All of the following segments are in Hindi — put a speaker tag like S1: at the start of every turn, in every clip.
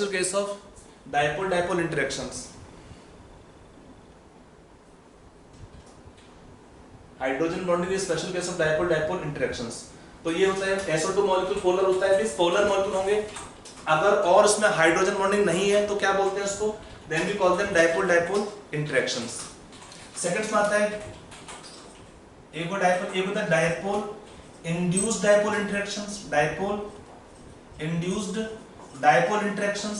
S1: Case of dipole-dipole interactions. Hydrogen bonding is special case of dipole-dipole interactions. तो ये होता है SO2 मॉलिक्यूल पोलर होता है, प्लीज पोलर मॉलिक्यूल होंगे. अगर और उसमें हाइड्रोजन बॉन्डिंग नहीं है तो क्या बोलते हैं उसको? Then we call them dipole dipole interactions. Seconds में आता है एक होता है dipole induced dipole interactions. Dipole induced dipole interactions.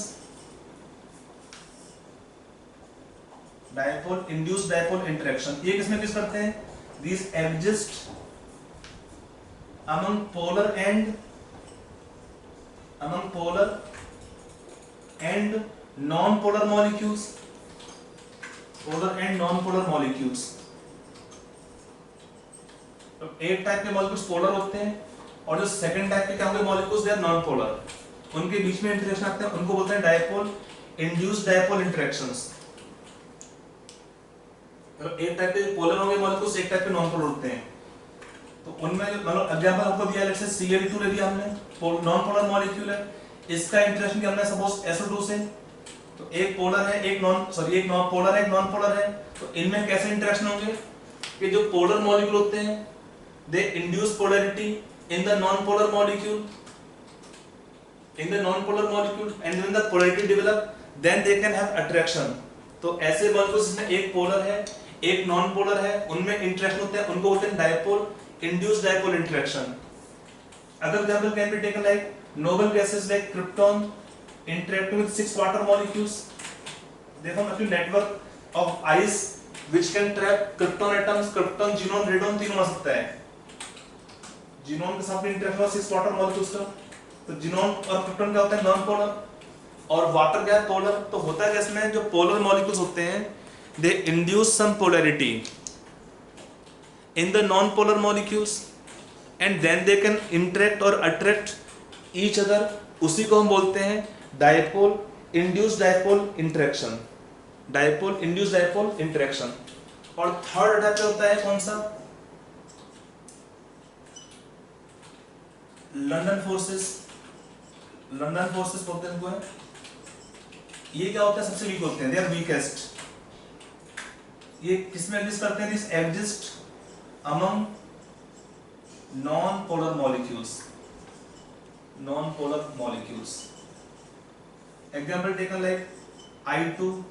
S1: Dipole induced dipole interaction ये किसमें किस करते हैं? These exist among polar and non-polar molecules. Polar and non-polar molecules. तो एक टाइप के मॉलिक्यूल्स पोलर होते हैं और जो सेकंड टाइप के क्या होंगे molecules, they are non polar. उनके बीच में इंटरेक्शन आते हैं, उनको बोलते हैं डायपोल इंड्यूस्ड डायपोल इंटरेक्शंस. एक टाइप के पोलर होंगे मॉलिक्यूल्स, एक टाइप के नॉन पोलर होते हैं. तो उनमें मतलब एग्जांपल आपको दिया, लेट्स से Cl2 ले लिया हमने, नॉन पोलर मॉलिक्यूल है. इसका इंटरेक्शन क्या हमने सपोज SO2 से, तो एक पोलर है एक नॉन पोलर है एक नॉन पोलर है. तो इनमें कैसे इंटरेक्शन होंगे कि जो पोलर मॉलिक्यूल होते हैं they induce polarity in the non polar molecule and when the polarity develop then they can have attraction. तो ऐसे मॉलिक्यूल्स जिसमें एक पोलर है एक नॉन पोलर है उनमें इंटरेक्शन होते हैं, उनको बोलते हैं dipole induced dipole interaction. Other example can be taken like noble gases like krypton interacting with 6 water molecules. देखो मतलब network of ice which can trap krypton atoms. Krypton xenon radon तीनों हो सकता है. जीनोन के साथ इंटरेक्शन ऑफ 6 वाटर मॉलिक्यूल्स का. तो जीनोन और क्रिप्टॉन क्या होता है नॉन पोलर और वाटर क्या है पोलर. तो होता है इसमें जो पोलर मॉलिक्यूल्स होते हैं they induce some polarity in the non-polar molecules and then they can interact or attract each other. उसी को हम बोलते हैं dipole induced dipole interaction. dipole induced dipole interaction. और थर्ड टाइप होता है कौन सा? लंदन फोर्सेस बोलते हैं इनको. ये क्या होता है? सबसे वीक होते हैं, दे आर वीकेस्ट. ये किसमें एग्जिस्ट करते हैं? This exist among non polar molecules. Example taken like I2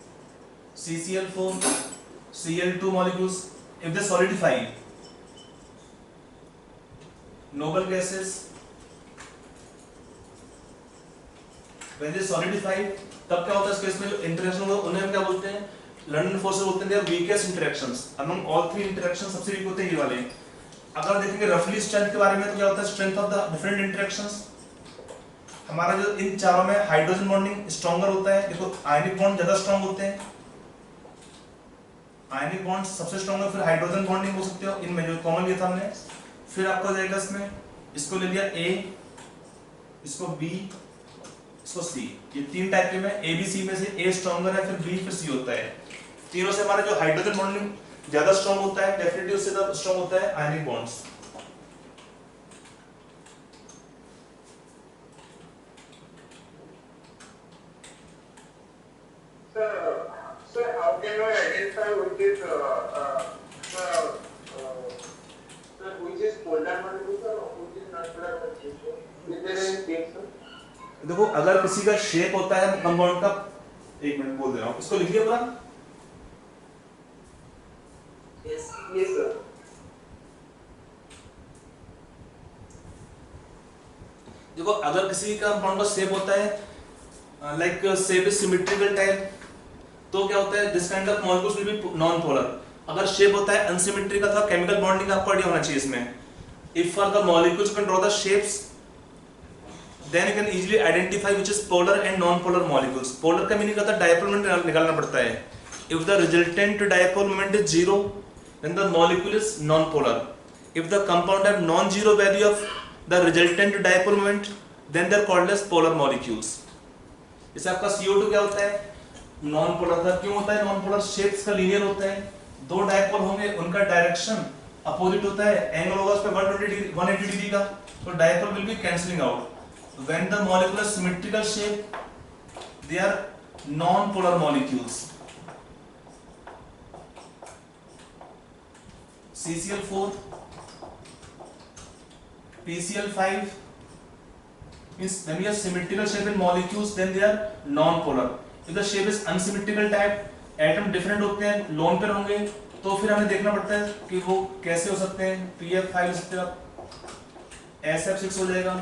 S1: CCl4 Cl2 molecules. If they solidify, noble gases when they solidify, तब क्या होता है? इस केस में जो इंटरेक्शन होगा उन्हें हम क्या बोलते हैं? लंडन फोर्सेस बोलते हैं. They are weakest interactions among all 3 interactions. सबसे वीक होते हैं ये वाले. अगर देखेंगे रफली स्ट्रेंथ के बारे में तो क्या होता है? Strength of the different interactions. हमारा जो इन चारों में हाइड्रोजन बॉन्डिंग स्ट्रॉन्गर होता है. देखो आयनिक बॉन्ड ज्यादा स्ट्रांग होते हैं. आयनिक बॉन्ड सबसे स्ट्रांग है, फिर हाइड्रोजन बॉन्डिंग हो सकते हो इनमें जो कॉमन लिया था हमने. फिर आपका जाएगा इसमें इसको ले लिया A, इसको B, इसको C. ये 3 टाइप के में A B C में से A स्ट्रॉन्गर है, फिर B, फिर C होता है. तीनों से हमारा जो हाइड्रोजन बॉन्डिंग ज्यादा स्ट्रांग होता है, डेफिनेटली उससे ज्यादा स्ट्रांग होता है आयनिक bonds.
S2: Sir, how can I identify which is which is polar molecule or which is non polar molecule? Is there any thing, sir?
S1: देखो अगर किसी का शेप होता है कंपाउंड का, एक मिनट बोल दे रहा हूँ, इसको लिखिए पूरा.
S2: Yes, sir.
S1: देखो अगर किसी का कंपाउंड का शेप होता है like shape is symmetrical type, तो क्या होता है? This kind of molecules will B non polar. अगर शेप होता है अनसिमेट्रिकल था, केमिकल बॉन्डिंग आपको आइडिया होना चाहिए इसमें. If for the molecules can draw the shapes then you can easily identify which is polar and non-polar molecules. Polar का मीनिंग होता है डायपोल मोमेंट निकालना पड़ता है. If the resultant dipole moment is 0, then the molecule is non-polar. If the compound have non-zero value of the resultant dipole moment, then they are called as polar molecules. जैसे आपका CO2 क्या होता है? non-polar था. क्यों होता है non-polar? Shapes का linear होता है. 2 डायपोल होंगे, उनका डायरेक्शन अपोजिट होता है, एंगल होगा उस पे 180 डिग्री का, तो dipole will be cancelling out. When the molecular symmetrical shape, they are non-polar molecules. CCl4, PCl5 means when we have symmetrical shape in molecules, then they are non-polar. If the shape is unsymmetrical type, atom different होते हैं, लोन पेयर होंगे, तो फिर हमें देखना पड़ता है कि वो कैसे हो सकते हैं. PF5 हो सकते हैं, SF6 हो जाएगा,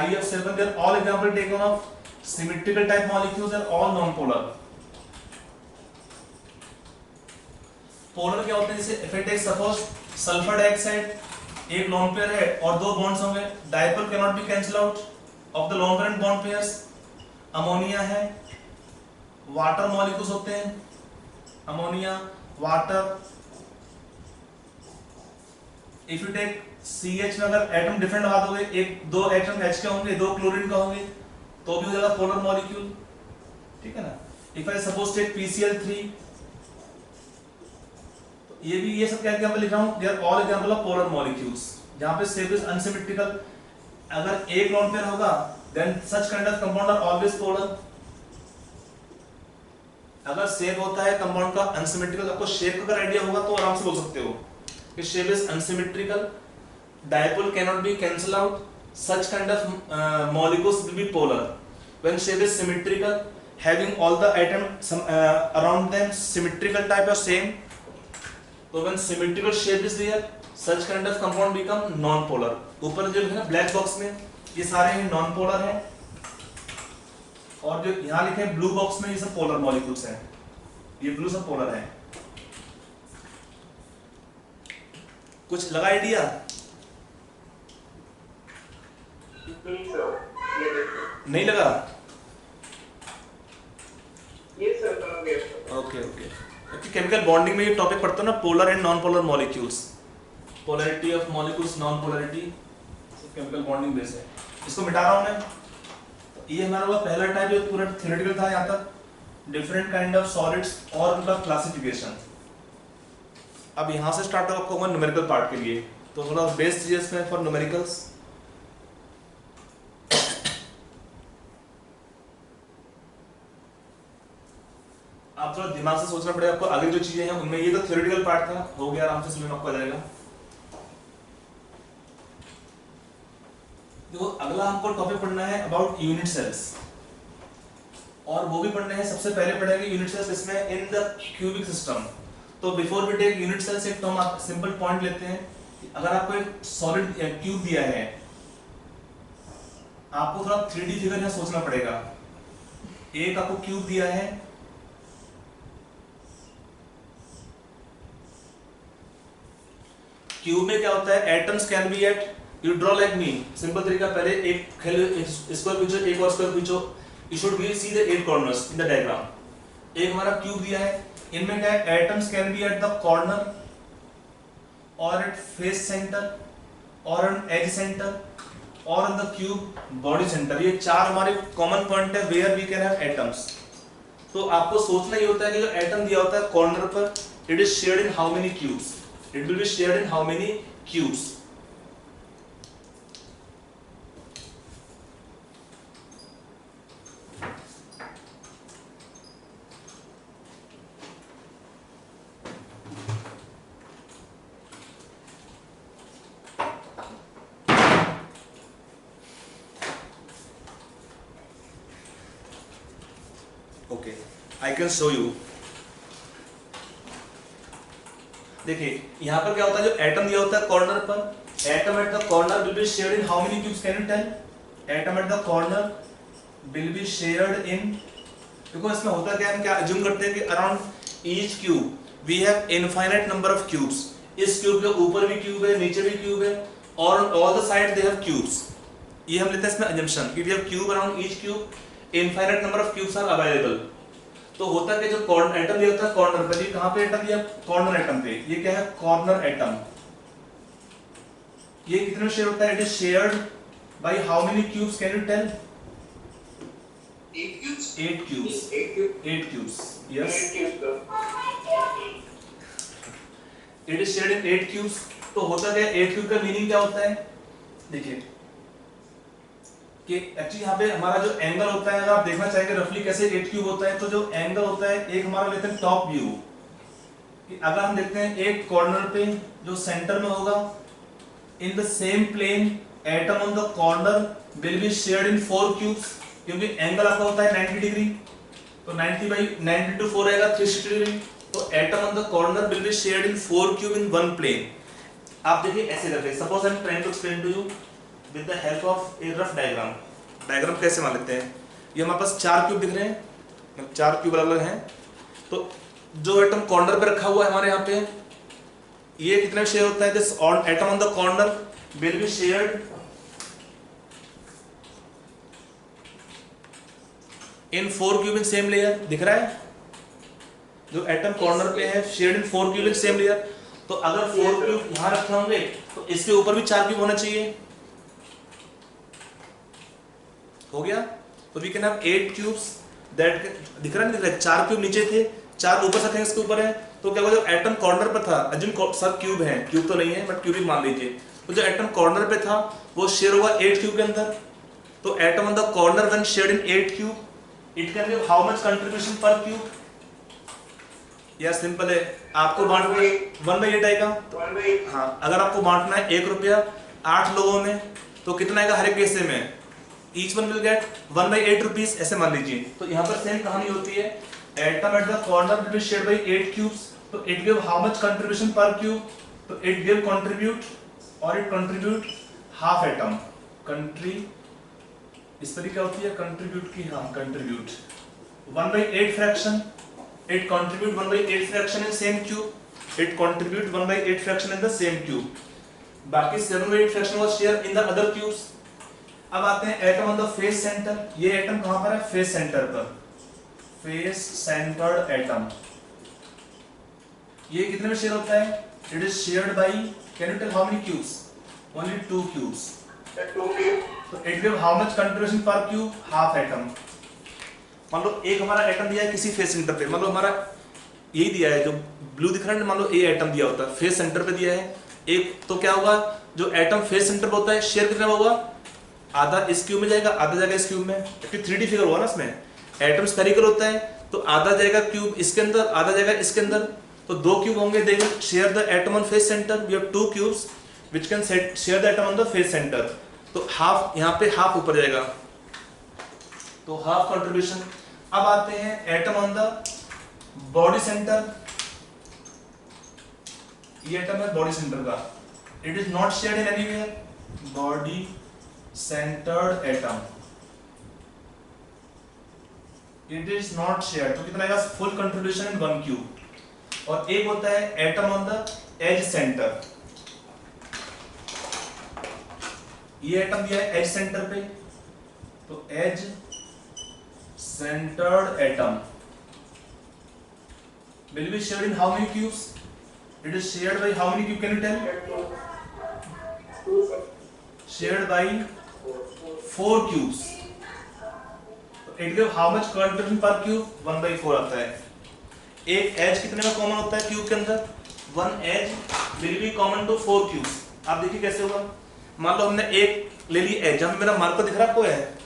S1: IF7. they are all example taken of symmetrical type molecules, are all non-polar. Polar क्या होते हैं, जैसे इफेक्ट है सपोज सल्फर डाइऑक्साइड एक लोन पेयर है और दो बॉन्ड्स होंगे, dipole can not be cancel out of the lone pair and bond pairs. Ammonia है, वाटर मॉलिक्यूल्स होते हैं, ammonia, water. If you take CH में अगर एटम डिफरेंट लगा दोगे, एक दो एटम H के होंगे, दो क्लोरीन का होंगे, तो भी हो जाएगा पोलर मॉलिक्यूल. ठीक है ना. If I suppose take PCl3, तो ये सब क्या एग्जांपल लिख रहा हूं, they are all example of polar molecules. जहां पे शेप इज अनसिमेट्रिकल, अगर एक लोन पेयर होगा, then such kind of compound are always polar. अगर शेप होता है कंपाउंड का अनसिमेट्रिकल, आपको शेप का अगर आइडिया होगा तो आराम से बोल सकते हो कि shape is unsymmetrical, dipole can not be cancel out, such kind of molecules will be polar. When shape is symmetrical, having all the atom around them symmetrical type और सेम, तो when symmetrical shape is there, such kind of compound become non polar. ऊपर जो है ना ब्लैक बॉक्स में, ये सारे नॉन पोलर हैं, और जो यहाँ लिखे हैं ब्लू बॉक्स में, ये सब पोलर मॉलिक्यूल्स हैं. ये ब्लू सब पोलर हैं. कुछ लगा आइडिया?
S2: नहीं सर,
S1: नहीं लगा?
S2: ये सर समझ गया.
S1: ओके. केमिकल बॉन्डिंग में ये टॉपिक पढ़ते हो ना, polar and non polar molecules, polarity of molecules, non polarity, chemical bonding base है. इसको मिटा रहा हूं मैं. ये हमारा वो पहला टाइप जो पूरा थ्योरेटिकल था, यहाँ तक डिफरेंट काइंड ऑफ सॉलिड्स और उनका क्लासिफिकेशन. अब यहाँ से स्टार्ट होगा न्यूमेरिकल पार्ट के लिए, तो थोड़ा बेस चीजें इसमें फॉर न्यूमेरिकल्स. आप थोड़ा दिमाग से सोचना पड़ेगा आपको. आगे जो चीजें हैं उनमें ये तो थ्योरेटिकल पार्ट था, हो गया आराम से समझ में आपको आ जाएगा. देखो अगला हमको टॉपिक पढ़ना है अबाउट यूनिट सेल्स, और वो भी पढ़ने हैं. सबसे पहले पढ़ेंगे यूनिट सेल्स इसमें इन द क्यूबिक सिस्टम. तो before we take unit cells, एक तो हम सिंपल पॉइंट लेते हैं. अगर आपको एक सॉलिड क्यूब दिया है, आपको थोड़ा 3D फिगर यहाँ सोचना पड़ेगा. एक आपको क्यूब दिया है, क्यूब में क्या होता है, atoms can be at, you draw like me. Simple तरीका, पहले एक स्क्वायर खींचो, एक और स्क्वायर खींचो. You should be see the 8 corners in the diagram. एक हमारा क्यूब दिया है, इनमें क्या है, atoms can be at the corner और एट फेस सेंटर और एट एज सेंटर और in the cube body centre. ये चार हमारे कॉमन पॉइंट है where we can have atoms. तो आपको सोचना ही होता है कि जो एटम दिया होता है कॉर्नर पर, it is shared in how many cubes. It will be shared in how many cubes? Okay, I can show you. देखिए यहाँ पर क्या होता है, जो एटम दिया होता है कॉर्नर पर, atom at the corner will be shared in how many cubes, can you tell? Atom at the corner will be shared in, देखो इसमें होता क्या है, हम क्या अज्यूम करते हैं कि around each cube we have infinite number of cubes. इस क्यूब के ऊपर भी क्यूब है, नीचे भी क्यूब है, और on all the side they have cubes. ये हम लेते हैं इसमें अजम्पशन कि we have cube around each cube, infinite number of cubes are available. तो होता है कि जो एटम दिया होता है कॉर्नर पर, ये कहां पे एटम दिया, कॉर्नर एटम पे. ये क्या है, कॉर्नर एटम. ये कितने में शेयर होता है, it is shared by how many cubes, can you tell?
S2: 8 cubes.
S1: 8 cubes. 8 cubes. Yes.
S2: 8 cubes.
S1: It is shared in 8 cubes. तो होता क्या है, 8 क्यूब का मीनिंग क्या होता है, देखिए कि एक्चुअली यहाँ पे हमारा जो एंगल होता है, अगर आप देखना चाहेंगे रफली कैसे 8 क्यूब होता है, तो जो एंगल होता है एक हमारा लेते हैं टॉप व्यू, कि अगर हम देखते हैं एक कॉर्नर पे जो सेंटर में होगा, in the same plane atom on the corner will be shared in 4 cubes, क्योंकि एंगल आपका होता है 90 डिग्री, तो 90 बाई 90 टू 4 आएगा 360 डिग्री, तो atom on the corner will be shared in 4 cube in one plane. आप देखिए ऐसे करते, suppose I am trying to explain to you with the help of a rough diagram. Diagram कैसे मान लेते हैं, ये हमारे पास 4 क्यूब दिख रहे हैं, 4 क्यूब अलग हैं, तो जो एटम कॉर्नर पे रखा हुआ है हमारे यहाँ पे, ये कितने शेयर होता है, this atom on the corner will be shared in 4 cube in same layer. दिख रहा है, जो एटम कॉर्नर पे है shared in 4 cube in same layer, तो अगर 4 क्यूब यहाँ रखे होंगे तो इसके ऊपर भी 4 क्यूब होना चाहिए, हो गया। तो we can have 8 cubes that, दिख रहा है नहीं, दिख रहा है, 4 क्यूब नीचे थे, 4 ऊपर से थे, इसके ऊपर है, तो क्या हुआ, जो एटम कॉर्नर पर था, अज्यूम सब क्यूब है, क्यूब तो नहीं है बट क्यूब ही मान लीजिए, तो जो एटम कॉर्नर पे था वो शेयर होगा 8 क्यूब के अंदर, तो atom on the corner when shared in 8 cube, it can give how much contribution per cube. या सिंपल है, आपको बांटना 1/8 आएगा, हाँ अगर आपको बांटना है 1 रुपया 8 लोगों में, तो कितना आएगा हर एक हिस्से में, each one will get 1/8 rupees, ऐसे मान लीजिए। तो यहाँ पर सेम कहानी होती है, atom at the corner will be shared by 8 cubes, तो it give how much contribution per cube, तो इट गिव कंट्रीब्यूट, और इट कंट्रीब्यूट हाफ एटम, कंट्री इस तरीके होती है कंट्रीब्यूट की, हाँ contribute 1/8 fraction, it contribute 1/8 fraction in same cube, it contribute 1/8 fraction in the same cube, बाकी 7/8 fraction was share in the other cubes। अब आते हैं atom on the face centre, ये एटम कहां पर है, फेस सेंटर पर, फेस सेंटर्ड एटम, ये कितने में शेयर होता है, it is shared by, can you tell how many cubes, only 2 cubes, तो it give how much contribution per cube, half atom. मान लो एक हमारा एटम दिया है किसी फेस सेंटर पे, मान लो हमारा यही दिया है जो ब्लू दिख रहा है, मान लो ए एटम दिया होता है फेस सेंटर पे दिया है एक, तो क्या होगा, जो एटम फेस सेंटर पे होता है शेयर कितना होगा, आधा इस क्यूब में जाएगा, आधा जाएगा इस क्यूब में, क्योंकि 3D फिगर हुआ ना इसमें, एटम स्फेरिकल होता है, तो आधा जाएगा क्यूब इसके अंदर, आधा जाएगा इसके अंदर, तो 2 क्यूब होंगे, they will share the atom on face centre, we have 2 cubes which can share the atom on the face centre, तो हाफ यहाँ पे हाफ ऊपर जाएगा, तो हाफ कंट्रीब्यूशन। अब आते हैं atom on the body centre, ये एटम है बॉडी सेंटर का, it is not shared in anywhere, body centred atom, it is not shared, तो कितना आएगा, फुल कंट्रीब्यूशन इन 1 क्यूब। और एक होता है atom on the edge centre, ये एटम दिया है एज सेंटर पे, तो edge centered atom will be shared in how many cubes, it is shared by how many cube, can you tell, shared by 4 cubes, so it give how much contribution per cube, 1/4 आता है। एक एज कितने में कॉमन होता है क्यूब के अंदर, 1 as will be common to 4 cubes। आप देखिए कैसे होगा, मान लो हमने एक ले ली एज, जहां मेरा मार्कर दिख रहा है आपको, है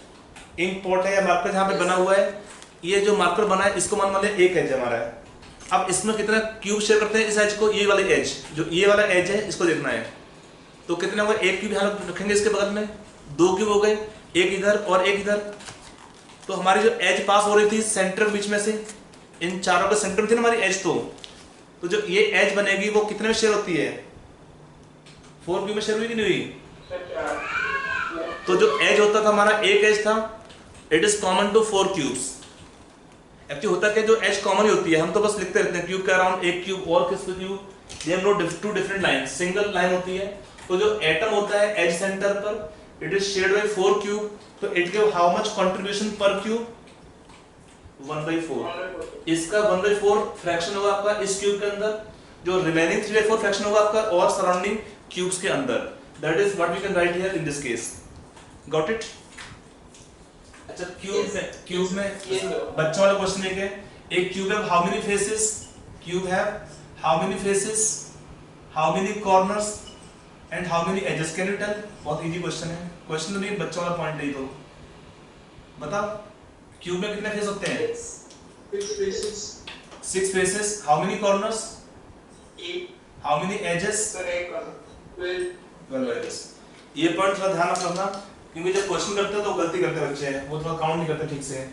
S1: इंक पॉट है या मार्कर जहां पे बना हुआ है, ये जो मार्कर बना है इसको मान लें एक एज हमारा है, अब इसमें कितना क्यूब शेयर करते हैं इस एज को, ये वाले एज, जो ये वाला एज है इसको देखना है, तो कितने होगा, एक क्यूब यहाँ रखेंगे इसके बगल में, 2 क्यूब हो गए, एक इधर और एक इधर, तो हमारी जो एज पास हो रही थी सेंटर के बीच में से, इन चारों के सेंटर में थी ना हमारी एज, तो जो ये एज बनेगी वो कितने में शेयर होती है, 4 क्यूब में शेयर हुई कि नहीं हुई, तो जो एज होता था हमारा एक एज था, it is common to 4 cubes. Actually होता क्या, जो एज कॉमन ही होती है, हम तो बस लिखते रहते हैं क्यूब का अराउंड एक क्यूब और किस cube, they have no 2 different lines, single line होती है, तो जो एटम होता है एज सेंटर पर, it is shared by 4 cube, तो it give how much contribution per cube, 1/4, इसका 1/4 फ्रैक्शन होगा आपका इस क्यूब के अंदर, जो रिमेनिंग 3/4 फ्रैक्शन होगा आपका और सराउंडिंग क्यूब्स के अंदर, that is what we can write here in this case, got it. अच्छा क्यूब में बच्चों वाला क्वेश्चन है, एक क्यूब है, हाउ मेनी फेसेस, क्यूब है how many faces, how many corners and how many edges, can you tell, बहुत इजी क्वेश्चन है, क्वेश्चन तो नहीं बच्चों वाला पॉइंट नहीं, तो बताओ क्यूब में कितने फेस होते हैं?
S2: 6 faces.
S1: 6 faces. How many corners?
S2: 8.
S1: How many edges?
S2: Sir, 12.
S1: 12 edges. ये पॉइंट थोड़ा ध्यान रखना, क्योंकि जब क्वेश्चन करते हैं तो गलती करते हैं बच्चे, वो थोड़ा काउंट नहीं करते ठीक से.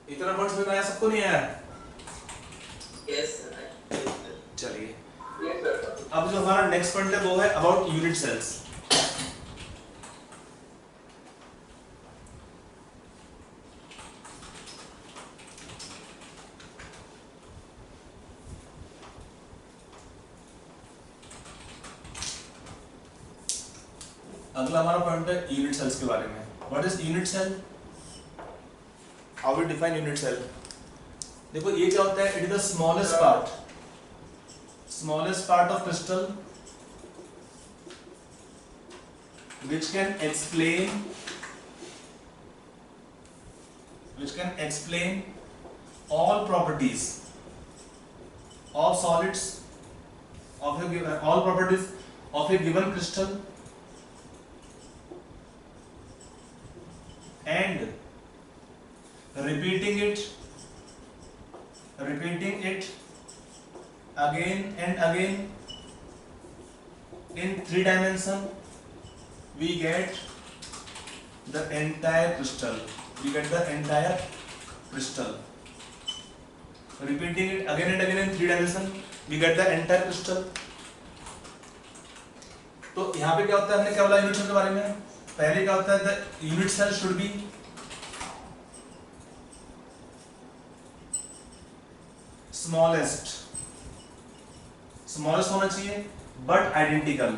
S1: इतना पॉइंट समझ में आया सबको? नहीं आया?
S2: Yes, sir.
S1: चलिए,
S2: Yes, sir.
S1: अब जो हमारा नेक्स्ट पॉइंट है वो है अबाउट यूनिट सेल्स. अगला हमारा पॉइंट है यूनिट सेल्स के बारे में. What is unit cell? How we define unit cell? देखो ये क्या होता है? It is the smallest part of crystal which can explain all properties of solids of a given all properties of a given crystal and repeating it again and again in 3 dimension, we get the entire crystal. Repeating it again and again in 3 dimension, we get the entire crystal. तो यहाँ पे क्या होता है? हमने क्या बोला यूनिट सेल के बारे में? पहले क्या होता है? the unit cell should be smallest होना चाहिए but identical.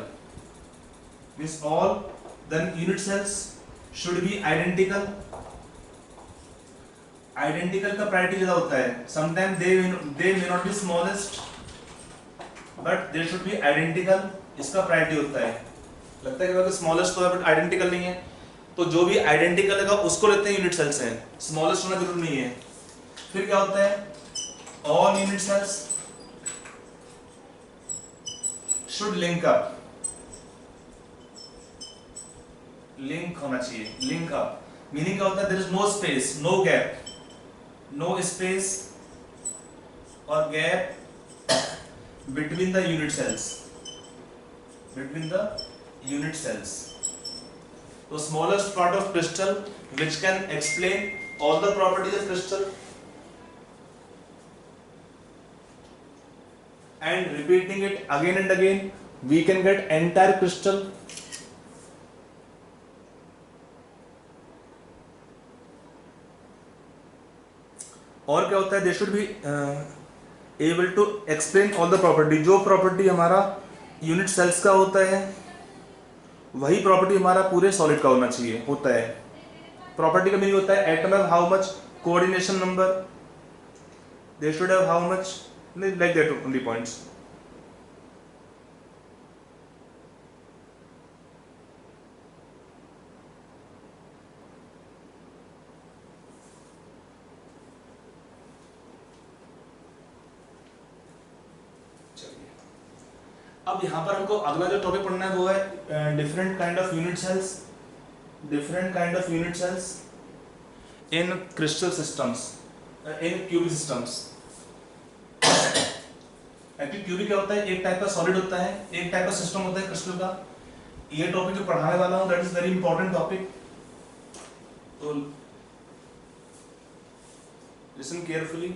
S1: Means all the unit cells should be identical. Identical का प्रायोरिटी ज़्यादा होता है. Sometimes they may not be smallest, but they should be identical. इसका प्रायोरिटी होता है. लगता है कि स्मॉलेस्ट तो है बट आइडेंटिकल नहीं है, तो जो भी आइडेंटिकल है उसको लेते हैं यूनिट सेल्स हैं. स्मॉलेस्ट होना जरूरी नहीं है. फिर क्या होता है? All unit cells should link up. Link होना चाहिए. लिंक अप मीनिंग क्या होता है? There is no space, no gap, no space और gap between the unit cells. तो smallest part of crystal which can explain all the properties of crystal and repeating it again and again, we can get entire crystal. और क्या होता है? they should be able to explain all the property. जो प्रॉपर्टी हमारा यूनिट सेल्स का होता है वही प्रॉपर्टी हमारा पूरे सॉलिड का होना चाहिए. होता है प्रॉपर्टी का मीनिंग होता है atom have how much coordination number, they should have how much, like that only points. चलिए, अब यहाँ पर हमको अगला जो टॉपिक पढ़ना है वो है different kind of unit cells in crystal systems, in cubic systems. Actually cubic क्या होता है? एक टाइप का सॉलिड होता है, एक टाइप का सिस्टम होता है क्रिस्टल का. ये टॉपिक जो पढ़ाने वाला हूँ that is very important topic, तो लिसन केयरफुली.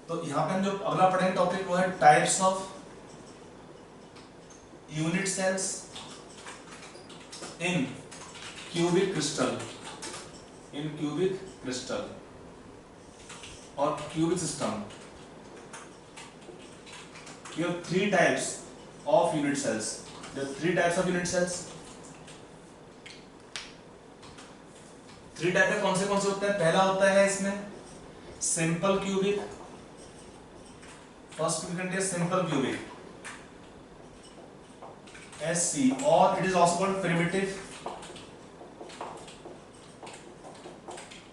S1: तो यहाँ पे हम जो अगला पढ़ेंगे टॉपिक वो है types of unit cells in cubic crystal और cubic system. You have 3 types of unit cells. There are 3 types of unit cells. 3 type के कौन से होते हैं? पहला होता है इसमें simple cubic. First we can take simple cubic SC, or it is also called primitive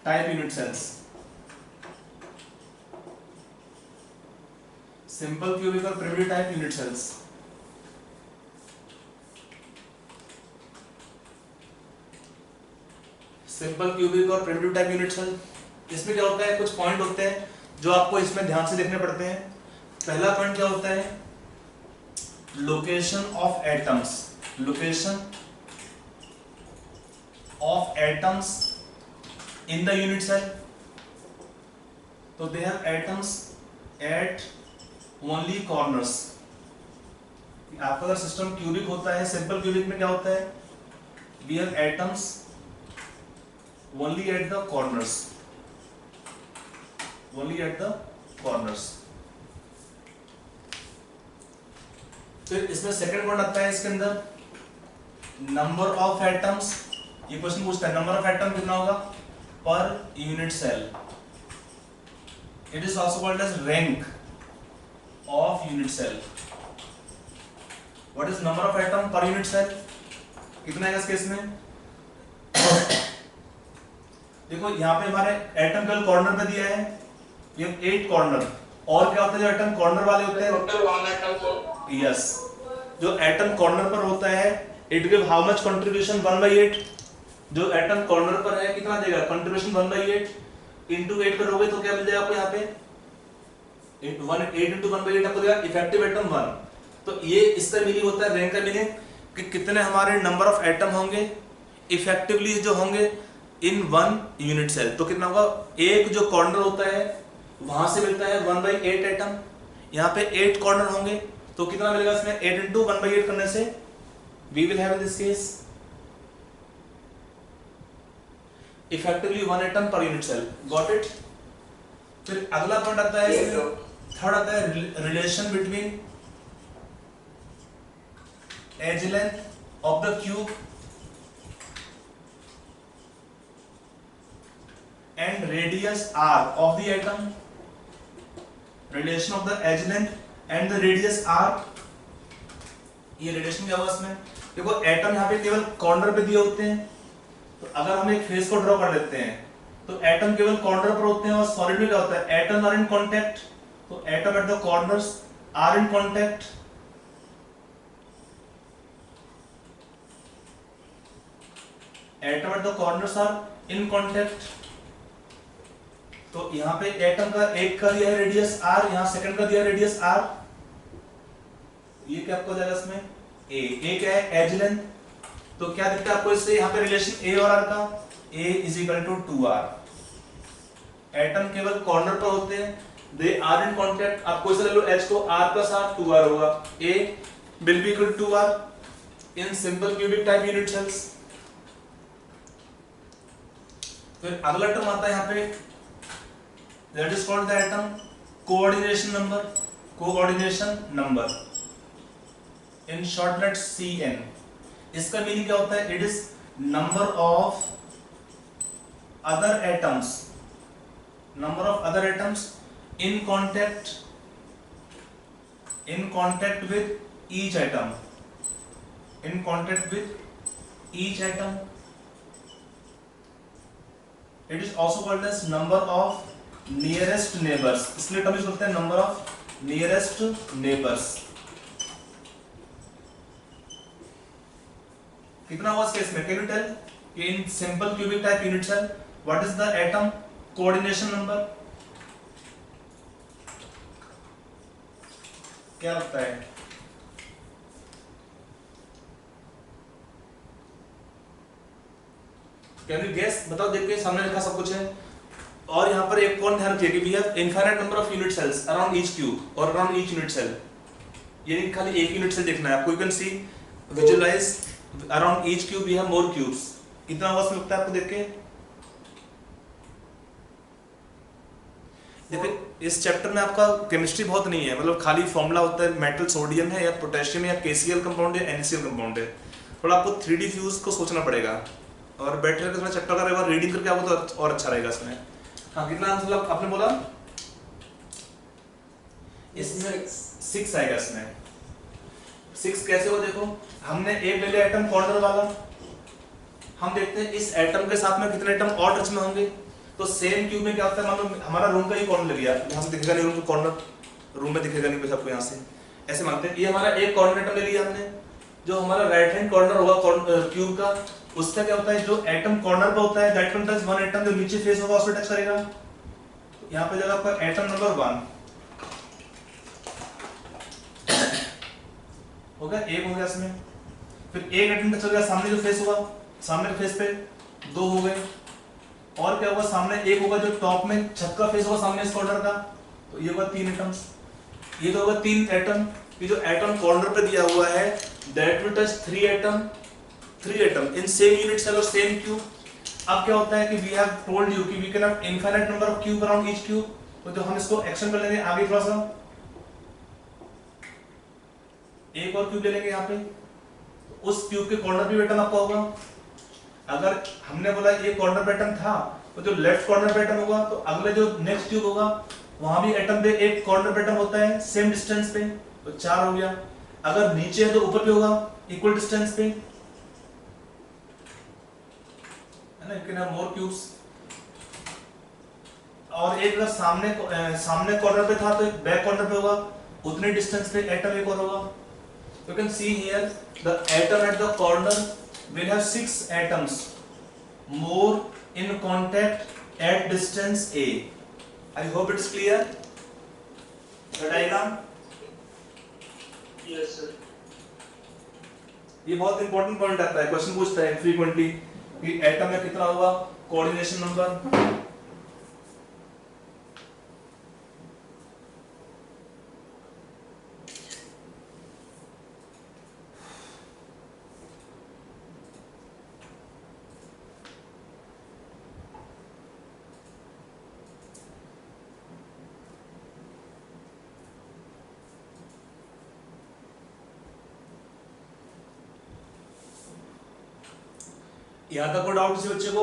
S1: type unit cells. Simple cubic or primitive type unit cells. Simple cubic और प्रिमिटिव टाइप यूनिट सेल, इसमें क्या होता है, कुछ पॉइंट होते हैं जो आपको इसमें ध्यान से देखने पड़ते हैं। पहला पॉइंट क्या होता है, location of atoms, location of atoms in the unit cell. तो they have atoms at only corners. आपका अगर सिस्टम क्यूबिक होता है, सिंपल क्यूबिक में क्या होता है, we have atoms only at the corners, only at the corners। फिर इसमें सेकंड पॉइंट आता है इसके अंदर नंबर ऑफ एटम्स। ये क्वेश्चन पूछता है नंबर ऑफ एटम कितना होगा per unit cell. It is also called as rank of unit cell. What is number of atom per unit cell, कितना है इस केस में। देखो यहाँ पे हमारे एटम केवल कॉर्नर पे दिया है, ये 8 कॉर्नर। और क्या होता है जो एटम कॉर्नर वाले होते हैं,
S2: टोटल 1 एटम।
S1: यस, जो एटम कॉर्नर पर होता है it give how much contribution 1/8। जो एटम कॉर्नर पर है कितना देगा कंट्रीब्यूशन 1/8 इंटू 8 करोगे तो क्या मिल जाएगा आपको यहाँ पे 8 इंटू 1/8 आपको देगा इफेक्टिव एटम 1। तो ये इसका मीनिंग होता है, रैंक का मीनिंग कि कितने हमारे नंबर ऑफ एटम होंगे इफेक्टिवली जो होंगे इन 1 यूनिट सेल। तो कितना होगा, एक जो कॉर्नर होता है वहां से मिलता है 1/8 एटम। यहाँ पे 8 कॉर्नर होंगे तो कितना मिलेगा इसमें 8 इंटू 1/8 करने से we will have in this case effectively 1 atom per unit cell. Got it. फिर अगला पॉइंट आता है इसमें, थर्ड आता है relation between edge length of the cube and radius r of the atom, relation of the edge length and the radius r। ये रिलेशन क्या हुआ इसमें, देखो एटम यहाँ पे केवल कॉर्नर पे दिए होते हैं। तो अगर हम एक फेस को ड्रॉ कर लेते हैं तो एटम केवल कॉर्नर पर होते हैं और सॉलिड में क्या होता है एटम आर इन कांटेक्ट। तो atom at the corners are in contact. Atom at the corners are in contact. तो यहाँ पे एटम का एक का दिया है रेडियस r, यहाँ सेकंड का दिया है रेडियस r। ये क्या आपको जाएगा इसमें a क्या है एज लेंथ। तो क्या दिखता है आपको इससे यहाँ पे रिलेशन a और r का, a is equal to 2r। Atom केवल कॉर्नर पर होते हैं, दे आर इन कांटेक्ट। आपको इसे ले लो h को r प्लस r 2r होगा, a will be equal to 2r in simple cubic type unit cells. फिर अगला टर्म आता है यहाँ पे that is called the atom coordination number, coordination number in shortcut CN। इसका मीनिंग क्या होता है, it is number of other atoms, number of other atoms in contact with each atom, in contact with each atom। it is also called as number of nearest neighbours, इसलिए टर्म यूज करते हैं नंबर ऑफ नियरेस्ट नेबर्स। कितना हुआ इस केस में, कैन यू टेल कि in simple cubic type unit cell what is the atom coordination number, क्या लगता है। कैन यू गेस, बताओ, देख के सामने लिखा सब कुछ है। और यहाँ पर एक पॉइंट ध्यान रखिए कि we have infinite number of unit cells around each cube और अराउंड ईच यूनिट सेल। ये नहीं खाली एक यूनिट सेल देखना है आपको, you can see visualize around each cube we have more cubes. कितना होगा इसमें लगता है आपको देख के। देखिए इस चैप्टर में आपका केमिस्ट्री बहुत नहीं है, मतलब खाली फॉर्मूला होता है, मेटल सोडियम है या पोटेशियम या KCl कंपाउंड है NaCl कंपाउंड है। थोड़ा आपको 3D फ्यूज को सोचना पड़ेगा और बैठ करके थोड़ा चैप्टर का एक बार रीडिंग करके आपको तो और अच्छा रहेगा इसमें। हाँ कितना आंसर आपने बोला, इसमें 6 आएगा इसमें। 6 कैसे हो, देखो हमने एक ले लिया एटम कॉर्नर वाला, हम देखते हैं इस एटम के साथ में कितने एटम और टच में होंगे। तो सेम क्यूब में क्या होता है, मान लो हमारा रूम का ही कॉर्नर लग गया, यहाँ से दिखेगा नहीं रूम का कॉर्नर, रूम में दिखेगा नहीं बस आपको यहाँ से, ऐसे मानते हैं ये हमारा एक कॉर्नर एटम ले लिया हमने, जो हमारा राइट हैंड कॉर्नर होगा क्यूब का, उसका क्या होता है, जो एटम कॉर्नर पे होता है that can touch one atom, जो नीचे फेस होगा उस पर टच करेगा। तो यहाँ पे जगह आपका एटम नंबर 1 हो गया, एक हो गया इसमें, फिर एक एटम टच करेगा सामने जो फेस होगा, सामने के फेस पे 2 हो गए, और क्या होगा, सामने एक होगा जो टॉप में छत का फेस होगा सामने इस कॉर्नर का, तो ये होगा 3 एटम्स, ये तो होगा 3 एटम। ये जो एटम कॉर्नर पे दिया हुआ है that will touch 3 atom in same unit cell और सेम क्यूब। अब क्या होता है कि वी हैव टोल्ड यू कि we can have infinite number of cube around each cube, तो जो हम इसको एक्शन कर लेंगे आगे थोड़ा सा, एक और क्यूब ले लेंगे यहाँ पे, तो उस क्यूब के कॉर्नर पे एटम आपका होगा। अगर हमने बोला ये कॉर्नर पे एटम था, तो जो लेफ्ट कॉर्नर पे एटम होगा, तो अगले जो नेक्स्ट क्यूब होगा वहां भी एटम पे एक कॉर्नर पे एटम होता है सेम डिस्टेंस पे, तो 4 हो गया। अगर नीचे है तो ऊपर पे होगा इक्वल डिस्टेंस पे, है ना, you can have more cubes. और एक अगर सामने कॉर्नर पे था तो एक बैक कॉर्नर पे होगा, उतने डिस्टेंस पे एटम एक और होगा। You can see here the atom at the corner will have 6 atoms more in contact at distance a. I hope it's clear the diagram.
S2: Yes sir.
S1: ये बहुत इंपॉर्टेंट पॉइंट आता है, क्वेश्चन पूछता है फ्रीक्वेंटली कि एटम में कितना होगा कोऑर्डिनेशन नंबर। यहां तक कोई डाउट किसी बच्चे को?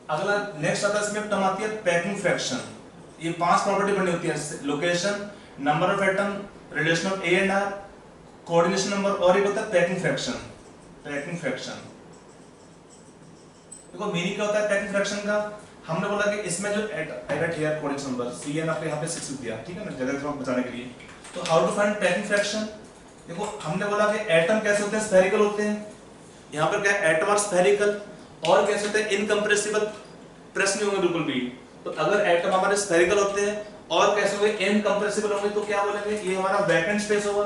S1: अगला नेक्स्ट आता है, इसमें टर्म आती है पैकिंग फ्रैक्शन। ये 5 प्रॉपर्टी बनी होती है, location, number of atom, relation of a and r, coordination number, और एक होता है पैकिंग फ्रैक्शन। पैकिंग फ्रैक्शन देखो मीनिंग क्या होता है पैकिंग फ्रैक्शन का। हमने बोला कि इसमें जो eight here coordination number Cn आपने यहाँ पे 6 लिख दिया, ठीक है ना, जगह थोड़ा बचाने के लिए। तो how to find packing fraction, देखो हमने बोला कि एटम कैसे होते हैं, स्फेरिकल होते हैं। यहाँ पर क्या एटम आर स्फेरिकल, और कैसे होते हैं इनकम्प्रेसिबल, प्रेस नहीं होंगे बिल्कुल भी। तो अगर एटम हमारे स्फेरिकल होते हैं और कैसे होंगे इनकम्प्रेसिबल होंगे, तो क्या बोलेंगे ये हमारा वैकेंट स्पेस होगा,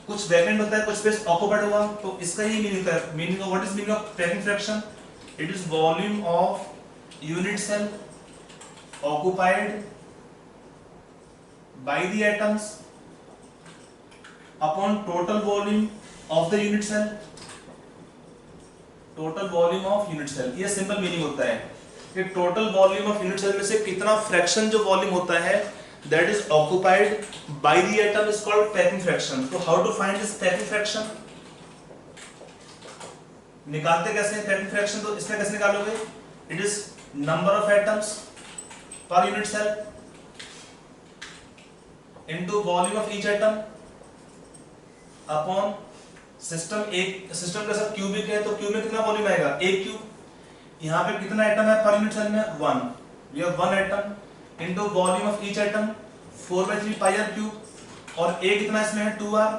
S1: कुछ वैकेंट होता है कुछ स्पेस ऑक्युपाइड होगा। तो इसका ही मीनिंग है, meaning of what is meaning of packing fraction, it is volume of unit cell occupied by the atoms upon total volume of the unit cell, total volume of unit cell। ये सिंपल मीनिंग होता है कि total volume of unit cell में से कितना फ्रैक्शन जो वॉल्यूम होता है that is occupied by the atom is called packing fraction। तो how to find this packing fraction, निकालते कैसे हैं packing fraction, तो इसमें कैसे निकालोगे, it is number of atoms per unit cell into volume of each atom upon system. एक सिस्टम का सब क्यूबिक है तो क्यूब में कितना वॉल्यूम आएगा, एक क्यूब। यहाँ पे कितना एटम है पर यूनिट सेल में, 1, we have 1 atom into volume of each atom 4/3 pi r cube, और ए कितना इसमें है 2r।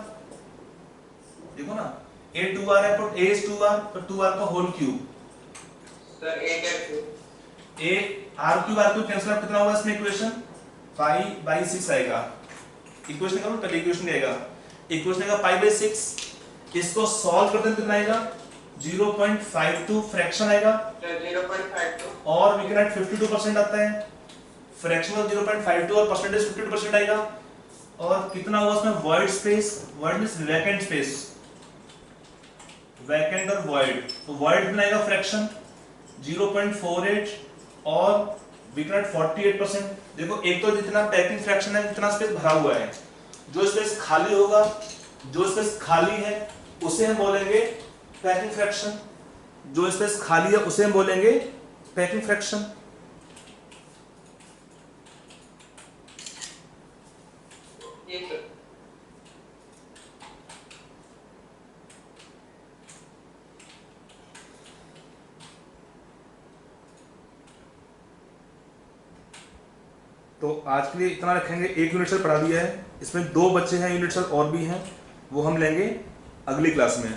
S1: देखो ना a 2r है तो a is 2r, तो 2r का होल क्यूब,
S2: सर a क्या
S1: a r cube cancel out, कितना होगा इसमें इक्वेशन 5/6 आएगा। इक्वेशन का पहले इक्वेशन आएगा, इक्वेशन आएगा π/6। इसको सॉल्व करते हैं कितना आएगा 0.52 फ्रैक्शन आएगा,
S2: 0.52
S1: और वी कैन ऐड 52% आता है, फ्रैक्शन ऑफ 0.52 और परसेंटेज 52% आएगा। और कितना हुआ उसमें void space, void means vacant space, vacant और वॉइड, तो वॉइड कितना आएगा फ्रैक्शन 0.48 और वी कैन ऐड 48%। देखो एक तो जितना पैकिंग फ्रैक्शन है जितना स्पेस भरा हुआ है, जो स्पेस खाली होगा, जो स्पेस खाली है उसे हम बोलेंगे पैकिंग फ्रैक्शन, जो स्पेस खाली है उसे हम बोलेंगे पैकिंग फ्रैक्शन। तो आज के लिए इतना रखेंगे। एक यूनिट सेल पढ़ा दिया है, इसमें 2 बच्चे हैं यूनिट सेल और भी हैं, वो हम लेंगे अगली क्लास में।